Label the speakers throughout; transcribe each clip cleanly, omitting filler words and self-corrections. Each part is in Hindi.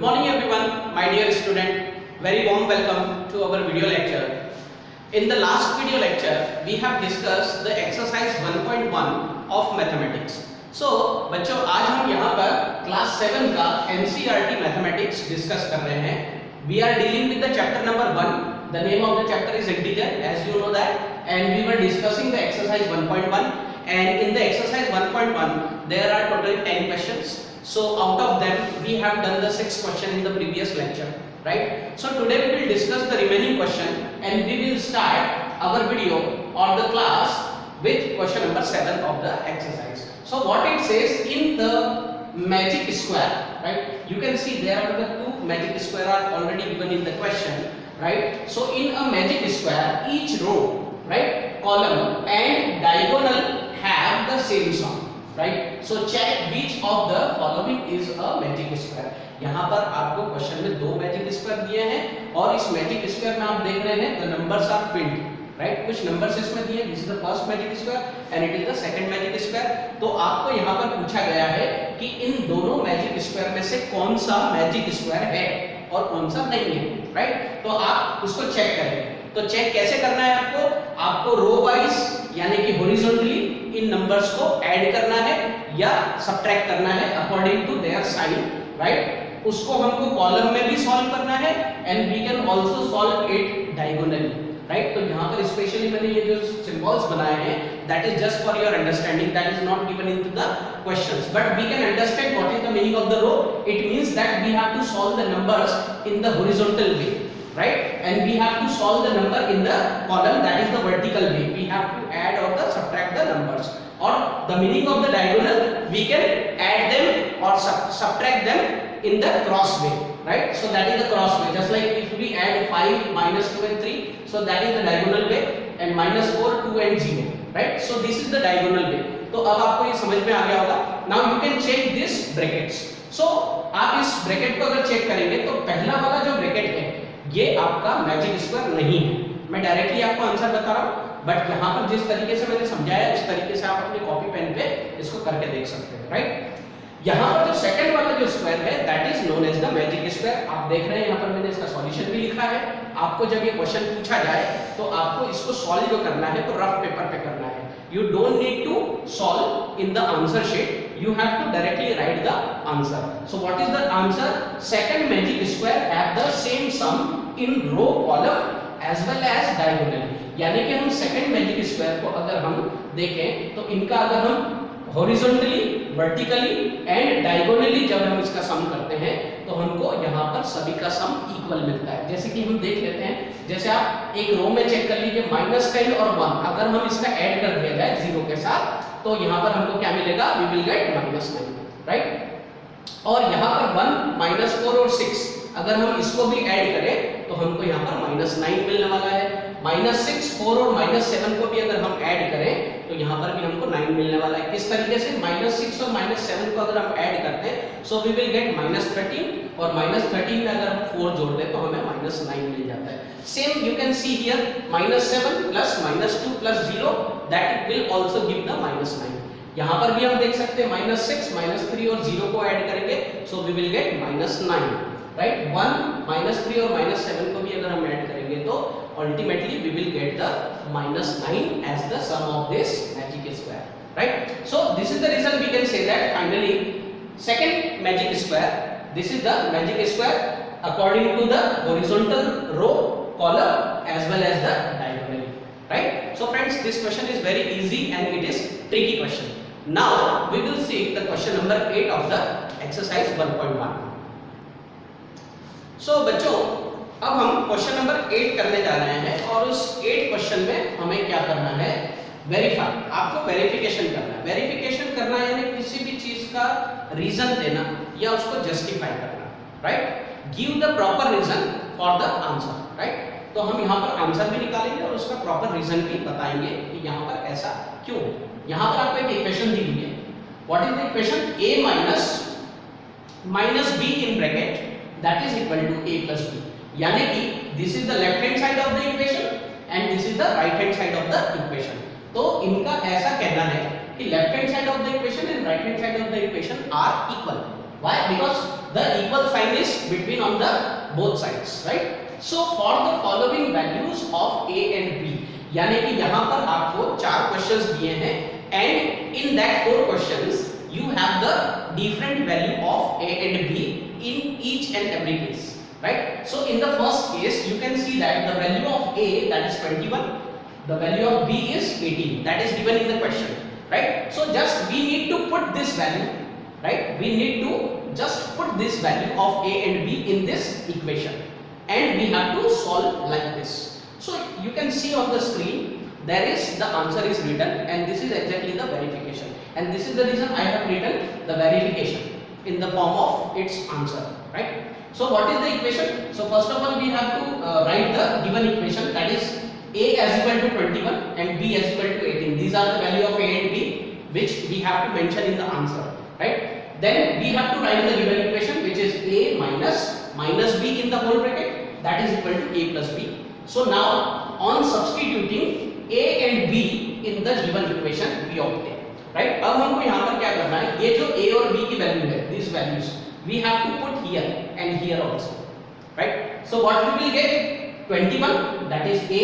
Speaker 1: Good morning everyone, my dear student. Very warm welcome to our video lecture. In the last video lecture, we have discussed the exercise 1.1 of mathematics. So, बच्चों आज हम यहाँ पर क्लास 7 का NCERT मैथमेटिक्स डिस्कस कर रहे हैं. We are dealing with the chapter number 1. The name of the chapter is integer, as you know that, and we were discussing the exercise 1.1. And in the exercise 1.1, there are total 10 questions. So out of them, we have done the 6 question in the previous lecture, right? So today we will discuss the remaining question, and we will start our video or the class with question number 7 of the exercise. So what it says in the magic square, right? You can see there are the 2 magic square are already given in the question, right? So in a magic square, each row, right, column and diagonal have the same sum, right? So check which of the following is a magic square. यहाँ पर आपको क्वेश्चन में 2 मैजिक स्क्वायर दिए हैं और इस मैजिक स्क्वायर में आप देख रहे हैं the numbers are filled, right? कुछ नंबर्स इसमें दिए. This is the first magic square and it is the second magic square. तो आपको यहाँ पर पूछा गया है कि इन दोनों मैजिक स्क्वायर में से कौन सा मैजिक स्क्वायर है और कौन सा नहीं है, राइट? तो आप उसको चेक करेंगे. तो चेक कैसे करना है आपको रो वाइज यानी कि हॉरिजॉन्टली इन नंबर्स को ऐड करना है या सबट्रैक्ट करना है according to their sign, right? उसको हमको कॉलम में भी सॉल्व करना है and we can also solve it diagonally, right? तो यहाँ पर स्पेशली मैंने ये जो सिंबल्स बनाए हैं that is just for your understanding, that is not given into the questions, but we can understand what is the meaning of the row. It means that we have to solve the numbers in the horizontal way, right? And we have to solve the number in the column, that is the vertical way. We have to add or the subtract the numbers. Or the meaning of the diagonal, we can add them or subtract them in the cross way, right? So that is the cross way. Just like if we add 5 minus 2 and 3, so that is the diagonal way, and minus 4 2 and 0, right? So this is the diagonal way. तो अब आपको ये समझ में आ गया होगा. Now you can check this brackets. So आप इस ब्रैकेट को अगर चेक करेंगे तो पहला वाला जो ब्रैकेट है ये आपका मैजिक स्क्वायर नहीं है. मैं डायरेक्टली आपको आंसर बता रहा हूं, बट यहाँ पर जिस तरीके से मैंने समझाया उस तरीके से आप अपने कॉपी पेन पे इसको करके देख सकते हैं, राइट? यहाँ पर जो सेकंड वाला जो स्क्वायर है that is known as the magic square. आप देख रहे हैं यहाँ पर मैंने इसका सॉल्यूशन भी लिखा है. आपको जब ये क्वेश्चन पूछा जाए तो आपको इसको सॉल्व करना है तो रफ पेपर पे करना है. You don't need to solve in the answer sheet. You have to directly write the answer. So what is the answer? Second magic square have the same sum in row, column as well as diagonal. यानी कि हम सेकंड मैजिक स्क्वायर को अगर हम देखें तो इनका अगर हम हॉरिजॉन्टली, वर्टिकली एंड डायगोनली जब हम इसका सम करते हैं तो हमको यहाँ पर सभी का सम इक्वल मिलता है. जैसे कि हम देख लेते हैं, जैसे आप एक रो में चेक कर लीजिए -10 और 1 अगर हम इसका ऐड कर दिया जाए 0 के साथ तो यहाँ पर हमको क्या मिलेगा? We will get -9, right? और यहाँ पर 1 -4 और 6 अगर हम इसको भी ऐड करें तो हमको यहाँ पर -9 मिलने वाला है. -6, 4 और -7 को भी अगर हम ऐड करें तो यहाँ पर भी हमको 9 मिलने वाला है. किस तरीके से? -6 और -7 को अगर हम ऐड करते हैं सो वी विल गेट -13 और -13 में अगर हम 4 जोड़ दें तो हमें -9 मिल जाता है. Same you can see here -7 plus -2 plus 0 that will also give the -9. यहाँ पर भी हम देख सकते हैं -6, -3 और 0 को ऐड करेंगे so we will get -9, right? 1, -3 और -7 को भी अगर हम ऐड करेंगे तो ultimately we will get the -9 as the sum of this magic square, right? So this is the result. We can say that finally second magic square, this is the magic square according to the horizontal row, column as well as the diagonally, right? So friends, this question is very easy and it is tricky question. Now we will see the question number 8 of the exercise 1.1. So बच्चों अब हम क्वेश्चन नंबर 8 करने जा रहे हैं और उस 8 क्वेश्चन में हमें क्या करना है? वेरीफाई. आपको वेरिफिकेशन करना है. वेरिफिकेशन करना यानी किसी भी चीज का रीजन देना या उसको जस्टिफाई करना, right? Give the proper reason for the answer, right? तो हम यहाँ पर आंसर भी निकालेंगे और उसका प्रॉपर रीजन भी बताएंगे कि यहाँ पर ऐसा क्यों. यहाँ पर आपको एक इक्वेशन दी हुई है. What is the equation? a minus b in bracket that is equal to a plus b. यानी कि this is the left hand side of the equation and this is the right hand side of the equation. तो इनका ऐसा कहना है कि left hand side of the equation and right hand side of the equation are equal. Why? Because the equal sign is between on the both sides, right? So for the following values of a and b, यानी कि यहाँ पर आपको 4 क्वेश्चंस दिए हैं and in that 4 questions you have the different value of a and b in each and every case, right? So in the first case you can see that the value of a, that is 21, the value of b is 18, that is given in the question, right? So just we need to put this value, right? We need to just put this value of a and b in this equation and we have to solve like this. So you can see on the screen there is the answer is written and this is exactly the verification, and this is the reason I have written the verification in the form of its answer, right? So what is the equation? So first of all we have to write the given equation, that is a as equal to 21 and b as equal to 18. These are the value of a and b which we have to mention in the answer, right? Then we have to write the given equation which is a minus b in the whole bracket, that is equal to a plus b. So now on substituting a and b in the given equation we obtain, right? अब हमको यहाँ पर क्या करना है, ये जो a और b की वैल्यू है, these values we have to put here and here also, right? So what we will get 21, that is a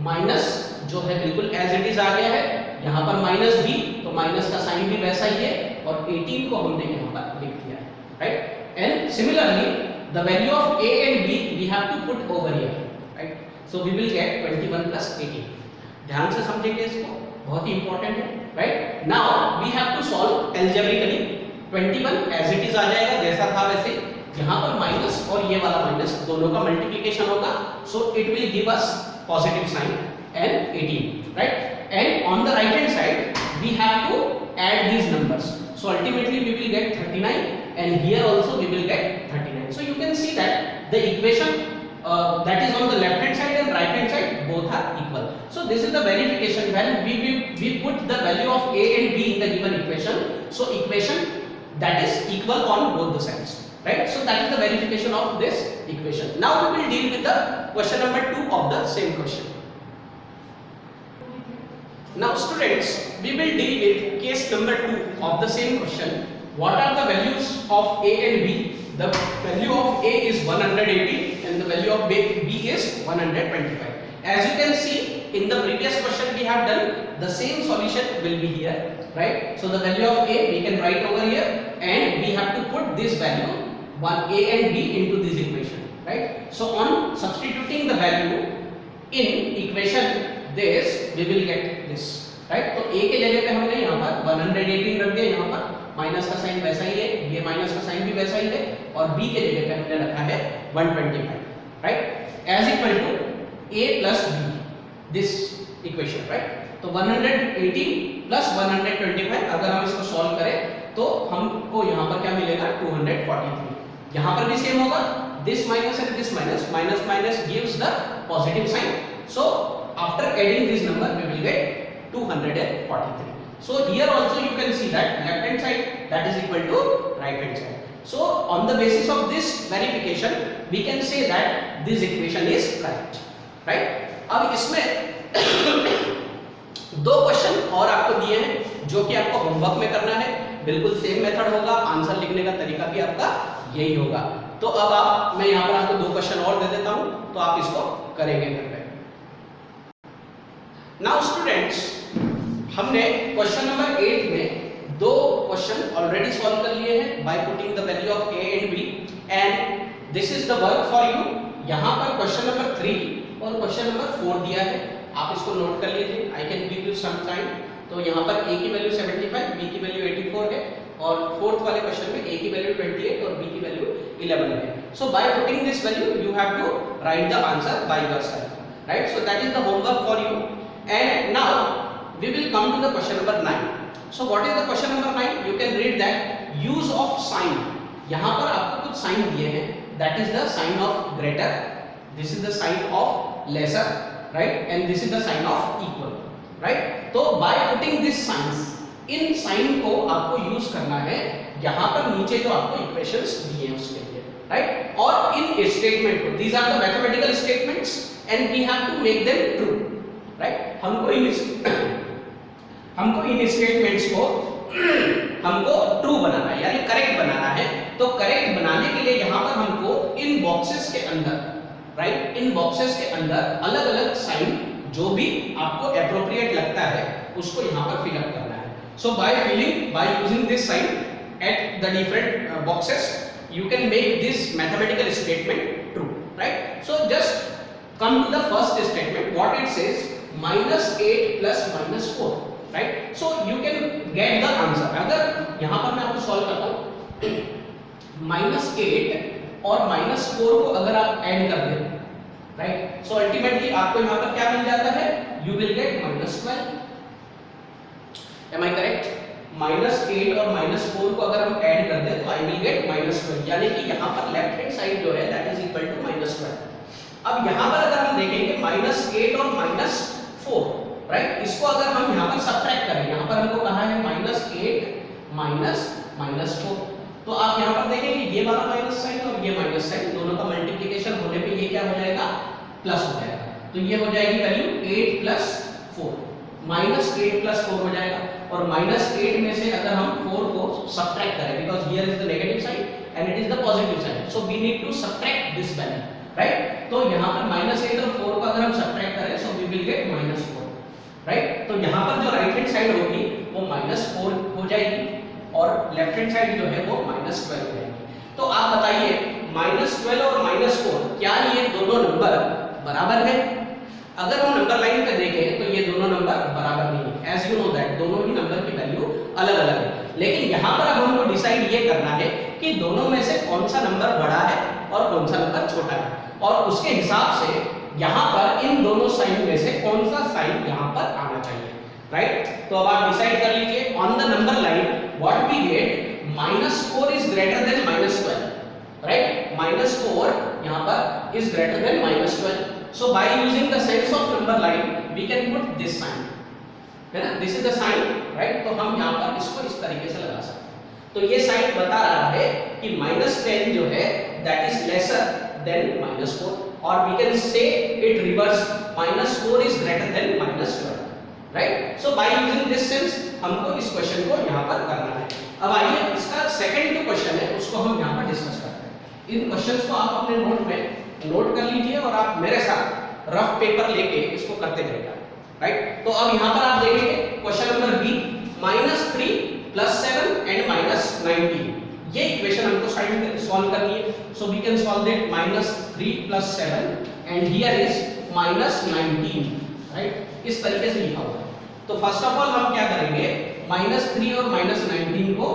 Speaker 1: minus जो है बिल्कुल as it is आ गया है, यहाँ पर माइनस b तो माइनस का साइन भी वैसा ही है और 18 को हमने यहाँ पर लिख दिया है, right? And similarly the value of a and b we have to put over here, right? So we will get 21 plus 18. ध्यान से समझेंगे इसको, बहुत ही इंपॉर्टेंट है, right? Now we have to solve algebraically. 21 as it is आ जाएगा जैसा था वैसे, यहाँ पर माइनस और ये वाला माइनस दोनों का मल्टीप्लिकेशन होगा, so it will give us positive sign and 18, right? And on the right hand side we have to add these numbers, so ultimately we will get 39 and here also we will get 39. So you can see that the equation that is on the left hand side and right hand side both are equal. So this is the verification when we put the value of a and b in the given equation, so equation that is equal on both the sides, right? So that is the verification of this equation. Now we will deal with the question number 2 of the same question. Now students, we will deal with case number 2 of the same question. What are the values of a and b? The value of a is 180 and the value of b is 125. As you can see in the previous question we have done, the same solution will be here, right? So the value of a we can write over here and we have to put this value a and b into this equation, right? So on substituting the value in equation this we will get this, right? तो a के जगह पे हमने यहाँ पर 118 रख दिया, यहाँ पर माइनस का साइन वैसा ही है, ये माइनस का साइन भी वैसा ही है और b के जगह पे हमने रखा है 125, right? As equal to a plus b, this equation, right? तो 118 plus 125 अगर हम इसको सॉल्व करें तो हमको यहाँ पर क्या मिलेगा 243. यहाँ पर भी सेम होगा, this minus and this minus gives the positive sign. So after adding this number we will get 243. So here also you can see that left hand side that is equal to right hand side. So on the basis of this verification we can say that this equation is correct, right? अब इसमें दो क्वेश्चन और आपको दिए हैं जो कि आपको होमवर्क में करना है, बिल्कुल सेम मेथड होगा, आंसर लिखने का तरीका भी आपका यही होगा. तो अब मैं यहाँ पर आपको दो क्वेश्चन और दे देता हूँ तो आप इसको करेंगे घर पे. नाउ स्टूडेंट्स, हमने क्वेश्चन नंबर 8 में दो क्वेश्चन ऑलरेडी सॉल्व कर लिए हैं by putting the value of a and b and this is the work for you. यहाँ पर क्वेश्चन नंबर 3 और क्वेश्चन नंबर 4 दिया है, आप इसको नोट कर लीजिए. I can give you some time. तो यहाँ पर a की वैल्यू 75, b की वैल्यू 84 है और फोर्थ वाले क्वेश्चन में a की वैल्यू 28 और b की वैल्यू 11 है. So by putting this value you have to write the answer by yourself, right? So that is the homework for you. And now we will come to the question number 9. So what is the question number 9? You can read that use of sign. यहाँ पर आपको कुछ साइन दिए हैं, that is the sign of greater, this is the sign of lesser, right? And this is the sign of equal, right? तो by putting this signs, in sign को आपको use करना है यहाँ पर नीचे जो आपको equations दिए हैं उसके लिए, right? और इन statement को, these are the mathematical statements and we have to make them true, right? हमको इन स्टेटमेंट्स को हमको ट्रू बनाना है यानी करेक्ट बनाना है तो करेक्ट बनाने के लिए यहाँ पर हमको इन बॉक्सेस के अंदर, राइट, इन बॉक्सेस के अंदर अलग अलग साइन जो भी आपको एप्रोप्रिएट लगता है उसको यहाँ पर फिल अप करना है. So by using this sign at the different boxes you can make this mathematical statement true, right? So just come to the first statement. What it says, -8 plus -4, right? So you can get the answer. अगर यहाँ पर मैं आपको सॉल्व करता हूँ, -8 और -4 को अगर आप ऐड कर दें, राइट, सो अल्टीमेटली आपको यहाँ पर क्या मिल जाता है, you will get -12. Am I correct? -8 और -4 को अगर हम ऐड कर दें तो I will get -12, यानी कि यहाँ पर लेफ्ट हैंड साइड जो है that is equal to -12. अब यहाँ पर अगर हम देखेंगे -8 और -4, राइट, इसको अगर हम यहाँ पर सब्ट्रैक्ट करें, यहाँ पर हमको कहा है -8 -4, तो आप यहाँ पर देखेंगे ये वाला माइनस साइन और ये माइनस साइन दोनों का मल्टीप्लिकेशन होने पे ये क्या हो जाएगा, प्लस हो जाएगा. तो ये हो जाएगी वैल्यू 8 + 4, -8 + 4 हो जाएगा. और -8 में से अगर हम 4 को सब्ट्रैक्ट करें, because here is the negative sign and it is the positive sign, so we need to subtract this value, right. तो यहाँ पर -8 और 4 को अगर हम सब्ट्रैक्ट करें so we will get -4, right. तो यहाँ पर जो राइट हैंड साइड होगी वो -4 हो जाएगी और लेफ्ट हैंड साइड जो है वो -12 हो जाएगी. तो आप बताइए -12 और -4 क्या ये दोनों नंबर बराबर है? अगर हम नंबर लाइन पे देखें तो ये दोनों नंबर बराबर नहीं है. एज यू नो दैट दोनों ही नंबर की वैल्यू अलग अलग है. लेकिन यहाँ पर अब हमको डिसाइड ये करना है कि दोनों में से कौन सा नंबर बड़ा है और कौन सा नंबर छोटा है, और उसके हिसाब से यहाँ पर इन दोनों साइन में से कौन सा साइन यहाँ पर आना चाहिए, राइट. तो अब आप डिसाइड कर लीजिए. On the number line what we get, -4 is greater than -12, right. -4 यहाँ पर is greater than -12. So by using the sense of number line we can put this sign, है ना, this is the sign, right. तो हम यहाँ पर इसको इस तरीके से लगा सकते हैं. तो ये साइन बता रहा है कि -10 जो है that is lesser than -4, or we can say it reverse, -4 is greater than -12, right. So by using this sense हमको इस क्वेश्चन को यहाँ पर करना है. अब आइए इसका सेकंड जो क्वेश्चन है उसको हम यहाँ पर डिस्कस करते हैं. इन क्वेश्चंस को आप अपने नोट में नोट कर लीजिए और आप मेरे साथ रफ पेपर लेके इसको करते जाइए, राइट. तो अब यहाँ पर आप देखेंगे क्वेश्चन नंबर बी, -3 + 7 एंड -19, ये इक्वेशन हमको सॉल्व करनी है. So we can solve that -3 + 7 and here is -19, right. इस तरीके से लिखा हुआ है. तो फर्स्ट ऑफ ऑल हम क्या करेंगे, -3 और -19 को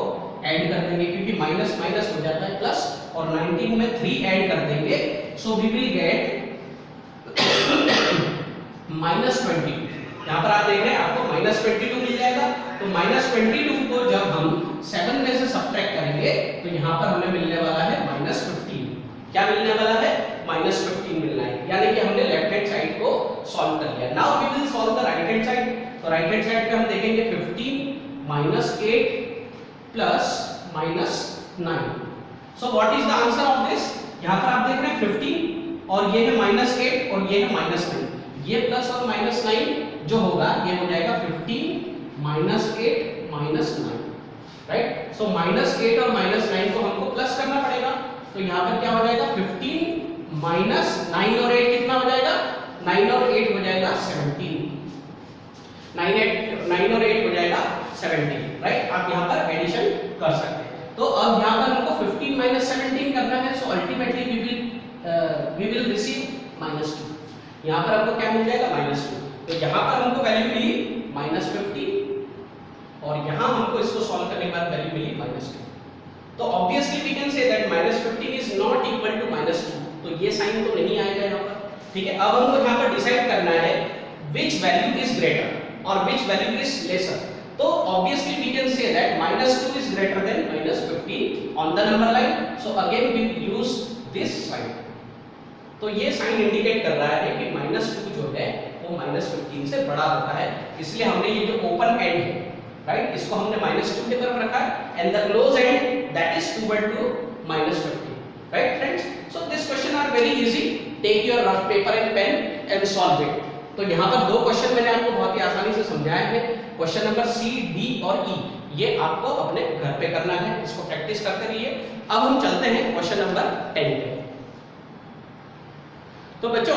Speaker 1: ऐड कर देंगे, क्योंकि माइनस माइनस हो जाता है प्लस, और 19 में 3 ऐड कर देंगे, सो वी विल गेट -20. यहाँ पर आप देख रहे हैं आपको -22 मिल जाएगा. तो -22 को जब हम 7 में से सब्ट्रैक्ट करेंगे तो यहाँ पर हमें मिलने वाला है -15. क्या मिलने वाला है, -15 मिलना है. यानी कि हमने लेफ्ट हैंड साइड को सॉल्व कर लिया. Now we will solve the right hand side. तो राइट हैंड साइड पे हम देखेंगे 15 -8 plus -9. So what is the answer of this? यहाँ पर आप देख रहे हैं 15 और ये है -8 और ये है -9. ये प्लस और -9 जो होगा ये हो जाएगा 15 -8 -9, राइट. सो -8 और -9 को हमको प्लस करना पड़ेगा. तो यहाँ पर क्या हो जाएगा, 15 -9 और 8 कितना हो जाएगा, 9 और 8 हो जाएगा 17. 9 और 8 हो जाएगा 17, राइट. आप यहाँ पर एडिशन कर सकते हैं. तो अब यहाँ पर हमको 15 - 17 करना है. So ultimately we will receive -2. यहाँ पर हमको क्या मिल जाएगा, -2. तो यहाँ पर हमको वैल्यू मिली -15 और यहाँ हमको इसको सॉल्व करने के बाद वैल्यू मिली -2. तो obviously we can say that -15 is not equal to -2. तो ये साइन तो नहीं आएगा यहाँ पर, ठीक है. अब हमको यहाँ पर डिसाइड करना है which value is greater और which value is lesser. तो obviously we can say that -2 is greater than -15 on the number line. So again we use this sign. तो ये साइन इंडिकेट कर रहा है कि -2 जो है वो -15 से बड़ा होता है. इसलिए हमने ये जो ओपन एंड है, राइट, इसको हमने -2 की तरफ रखा है, and the close end that is toward to -15, right friends. So this question are very easy. Take your rough paper and pen and solve it. तो यहाँ पर दो क्वेश्चन मैंने आपको बहुत ही आसानी से समझाए हैं. क्वेश्चन नंबर सी, डी और ई ये आपको अपने घर पे करना है, इसको प्रैक्टिस करते रहिए। अब हम चलते हैं क्वेश्चन नंबर 10 पे। तो बच्चों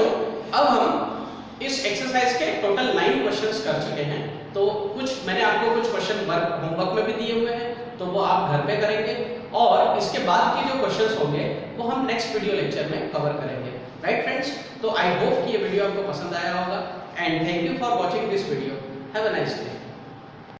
Speaker 1: अब हम इस एक्सरसाइज के टोटल 9 क्वेश्चंस कर चुके हैं। तो कुछ मैंने आपको कुछ क्वेश्चन होमवर्क में भी दिए हुए हैं, तो वो आप घर पे करेंगे और इसके बाद के जो क्वेश्चंस होंगे वो हम नेक्स्ट वीडियो लेक्चर में कवर करेंगे। राइट फ्रेंड्स, तो आई होप कि ये वीडियो आपको पसंद आया होगा and thank you for watching this video. Have a nice day.